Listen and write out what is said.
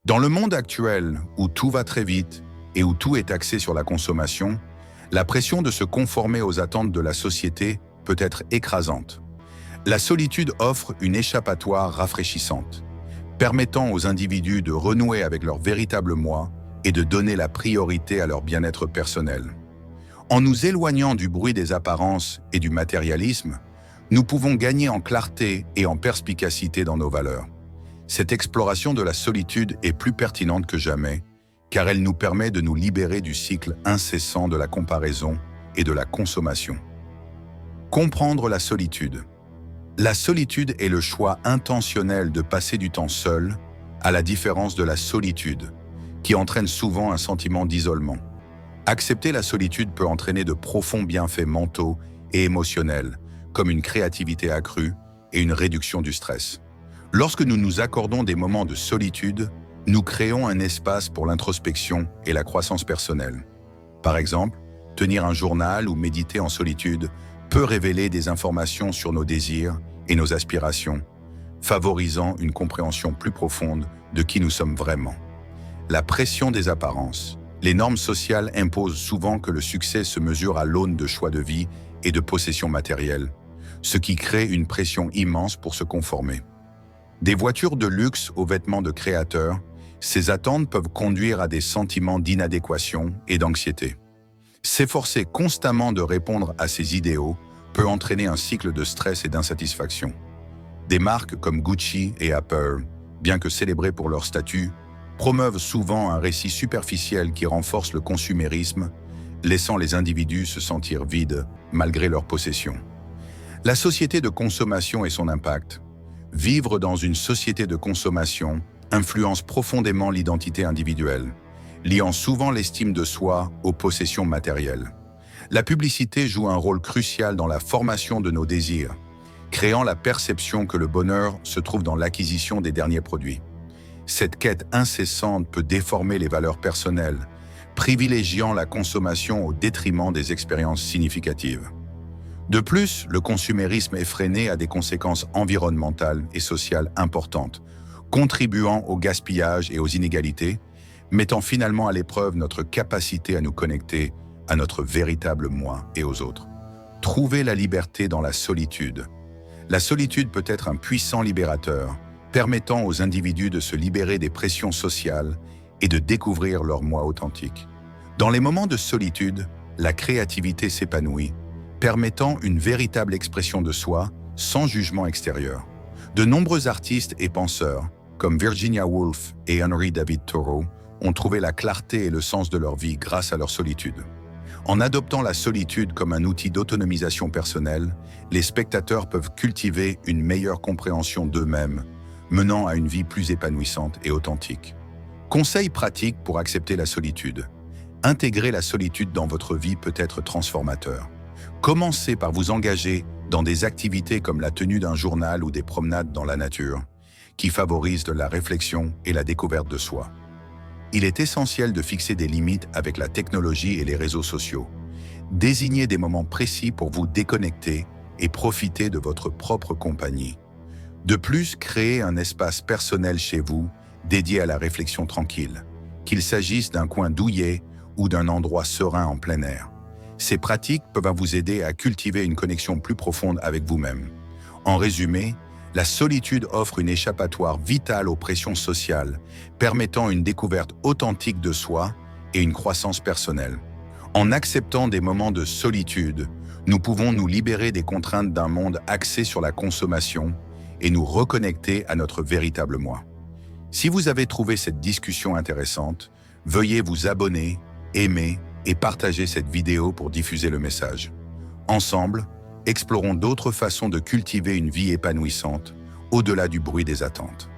Dans le monde actuel, où tout va très vite et où tout est axé sur la consommation, la pression de se conformer aux attentes de la société peut être écrasante. La solitude offre une échappatoire rafraîchissante, permettant aux individus de renouer avec leur véritable moi et de donner la priorité à leur bien-être personnel. En nous éloignant du bruit des apparences et du matérialisme, nous pouvons gagner en clarté et en perspicacité dans nos valeurs. Cette exploration de la solitude est plus pertinente que jamais, car elle nous permet de nous libérer du cycle incessant de la comparaison et de la consommation. Comprendre la solitude. La solitude est le choix intentionnel de passer du temps seul, à la différence de la solitude, qui entraîne souvent un sentiment d'isolement. Accepter la solitude peut entraîner de profonds bienfaits mentaux et émotionnels, comme une créativité accrue et une réduction du stress. Lorsque nous nous accordons des moments de solitude, nous créons un espace pour l'introspection et la croissance personnelle. Par exemple, tenir un journal ou méditer en solitude peut révéler des informations sur nos désirs et nos aspirations, favorisant une compréhension plus profonde de qui nous sommes vraiment. La pression des apparences. Les normes sociales imposent souvent que le succès se mesure à l'aune de choix de vie et de possessions matérielles, ce qui crée une pression immense pour se conformer. Des voitures de luxe aux vêtements de créateurs, ces attentes peuvent conduire à des sentiments d'inadéquation et d'anxiété. S'efforcer constamment de répondre à ces idéaux peut entraîner un cycle de stress et d'insatisfaction. Des marques comme Gucci et Apple, bien que célébrées pour leur statut, promeuvent souvent un récit superficiel qui renforce le consumérisme, laissant les individus se sentir vides malgré leur possession. La société de consommation et son impact. Vivre dans une société de consommation influence profondément l'identité individuelle, liant souvent l'estime de soi aux possessions matérielles. La publicité joue un rôle crucial dans la formation de nos désirs, créant la perception que le bonheur se trouve dans l'acquisition des derniers produits. Cette quête incessante peut déformer les valeurs personnelles, privilégiant la consommation au détriment des expériences significatives. De plus, le consumérisme effréné a des conséquences environnementales et sociales importantes, contribuant au gaspillage et aux inégalités, mettant finalement à l'épreuve notre capacité à nous connecter à notre véritable moi et aux autres. Trouver la liberté dans la solitude. La solitude peut être un puissant libérateur, permettant aux individus de se libérer des pressions sociales et de découvrir leur moi authentique. Dans les moments de solitude, la créativité s'épanouit, permettant une véritable expression de soi sans jugement extérieur. De nombreux artistes et penseurs, comme Virginia Woolf et Henry David Thoreau, ont trouvé la clarté et le sens de leur vie grâce à leur solitude. En adoptant la solitude comme un outil d'autonomisation personnelle, les spectateurs peuvent cultiver une meilleure compréhension d'eux-mêmes, menant à une vie plus épanouissante et authentique. Conseils pratiques pour accepter la solitude. Intégrer la solitude dans votre vie peut être transformateur. Commencez par vous engager dans des activités comme la tenue d'un journal ou des promenades dans la nature, qui favorisent la réflexion et la découverte de soi. Il est essentiel de fixer des limites avec la technologie et les réseaux sociaux. Désignez des moments précis pour vous déconnecter et profiter de votre propre compagnie. De plus, créez un espace personnel chez vous dédié à la réflexion tranquille, qu'il s'agisse d'un coin douillet ou d'un endroit serein en plein air. Ces pratiques peuvent vous aider à cultiver une connexion plus profonde avec vous-même. En résumé, la solitude offre une échappatoire vitale aux pressions sociales, permettant une découverte authentique de soi et une croissance personnelle. En acceptant des moments de solitude, nous pouvons nous libérer des contraintes d'un monde axé sur la consommation et nous reconnecter à notre véritable moi. Si vous avez trouvé cette discussion intéressante, veuillez vous abonner, aimer et partager cette vidéo pour diffuser le message. Ensemble, explorons d'autres façons de cultiver une vie épanouissante, au-delà du bruit des attentes.